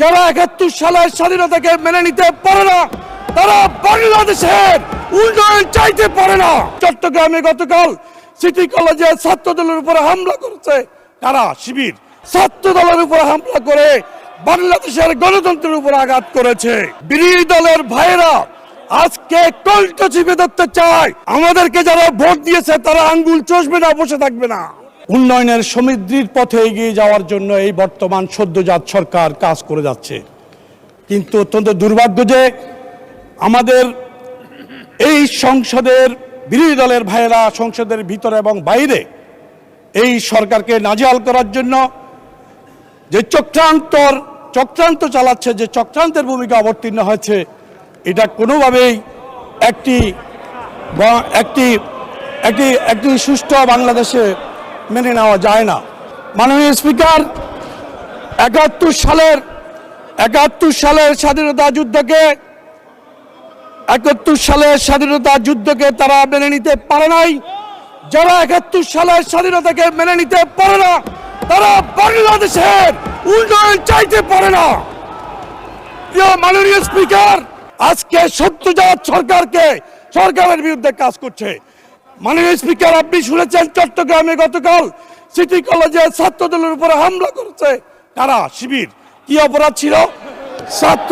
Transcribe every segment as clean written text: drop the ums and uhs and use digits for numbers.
যারা ৭১ সালের স্বাধীনতাকে মেনে নিতে পারে না, তারা বাংলাদেশের উন্নয়ন চাইতে পারে না। চট্টগ্রামে গতকাল সিটি কলেজে ছাত্র দলের উপরে হামলা করেছে কারা? শিবির। ছাত্র দলের উপর হামলা করে বাংলাদেশের গণতন্ত্রের উপর আঘাত করেছে। বিরোধী দলের ভাইয়েরা আজকে কণ্ঠ চিপে ধরতে চায়। আমাদেরকে যারা ভোট দিয়েছে তারা আঙ্গুল চষবে না, বসে থাকবে না। উন্নয়নের সমৃদ্ধির পথে এগিয়ে যাওয়ার জন্য এই বর্তমান সদ্যজাত সরকার কাজ করে যাচ্ছে, কিন্তু অত্যন্ত দুর্ভাগ্য যে আমাদের এই সংসদের বিরোধী দলের ভাইয়েরা সংসদের ভিতরে এবং বাইরে এই সরকারকে নাজেহাল করার জন্য যে চক্রান্ত চালাচ্ছে, যে চক্রান্তের ভূমিকা অবতীর্ণ হয়েছে, এটা কোনোভাবেই একটি সুষ্ঠু বাংলাদেশে মেনে নেওয়া যায় না। মাননীয় স্পিকার, ৭১ সালের স্বাধীনতা যুদ্ধকে তারা মেনে নিতে পারে নাই। যারা ৭১ সালের স্বাধীনতাকে মেনে নিতে পারে না, তারা বাংলাদেশের উন্নয়ন চাইতে পারে না। প্রিয় মাননীয় স্পিকার, আজকে সদ্যজাত সরকারের বিরুদ্ধে কাজ করছে। মাননীয় স্পিকার, আপনি শুনেছেন চট্টগ্রামে গতকাল সিটি কলেজে ছাত্র দলের উপরে হামলা করেছে কারা? শিবির। কি অপরাধ ছিল? ছাত্র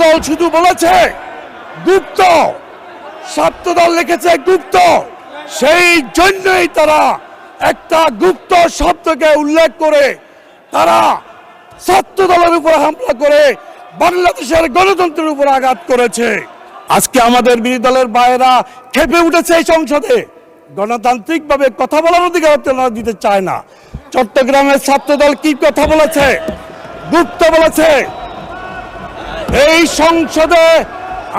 দল শুধু বলেছে গুপ্ত, ছাত্র দল লিখেছে গুপ্ত, সেই জন্যই তারা একটা গুপ্ত শব্দকে উল্লেখ করে তারা ছাত্র দলের উপর হামলা করে বাংলাদেশের গণতন্ত্রের উপর আঘাত করেছে। আজকে আমাদের বিরোধী দলের ভাইয়েরা খেপে উঠেছে এই সংসদে, গণতান্ত্রিক ভাবে কথা বলার অধিকার দিতে চায় না। চট্টগ্রামের ছাত্রদল কি কথা বলেছে? গুপ্ত বলেছে। এই সংসদে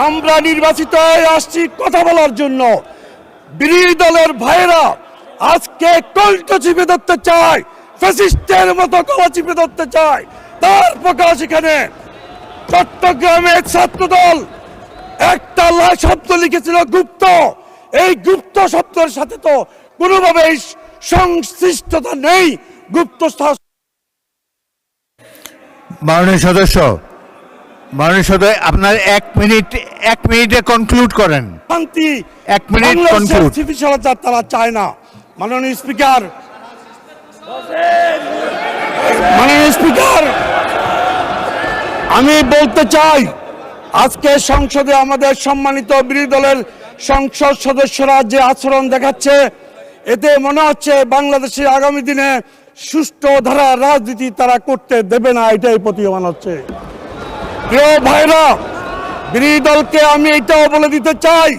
আমরা নির্বাচিত হয়ে আসছি কথা বলার জন্য। বিরোধী দলের ভাইয়েরা আজকে কণ্ঠ চিপে ধরতে চায়, ফ্যাসিস্টের মতো গলা চিপে ধরতে চায়। তার প্রকাশ এখানে চট্টগ্রামের ছাত্রদল একটা শব্দ লিখেছিল গুপ্ত। এই গুপ্ত শব্দের সাথে তো কোনোভাবে সংশ্লিষ্টতা নেই। গুপ্ত মাননীয় সদস্য, আপনার এক মিনিটে কনক্লুড করেন। শান্তি 1 মিনিট কনক্লুড। স্থিতিশীলতা তারা চায় না। মাননীয় স্পিকার, আমি বলতে চাই, আজকে সংসদে আমাদের সম্মানিত বিরোধী দলের সংসদ সদস্যরা যে আচরণ দেখাচ্ছে, এতে মনে হচ্ছে বাংলাদেশে আগামী দিনে সুষ্ঠু ধারা রাজনীতি তারা করতে দেবে না, এটাই প্রতীয়মান হচ্ছে। প্রিয় ভাইরা, বিরোধী দলকে আমি এটাও বলে দিতে চাই,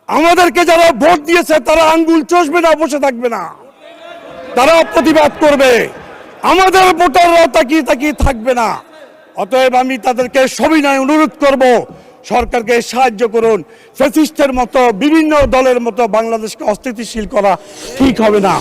আমাদেরকে যারা ভোট দিয়েছে তারা আঙ্গুল চষবে না, বসে থাকবে না, তারা প্রতিবাদ করবে। আমাদের ভোটাররা তাকিয়ে থাকবে না। অতএব আমি তাদেরকে সবিনয় অনুরোধ করব, সরকারকে সাহায্য করুন। ফ্যাসিস্টের মতো বিভিন্ন দলের মতো বাংলাদেশকে অস্থিতিশীল করা ঠিক হবে না।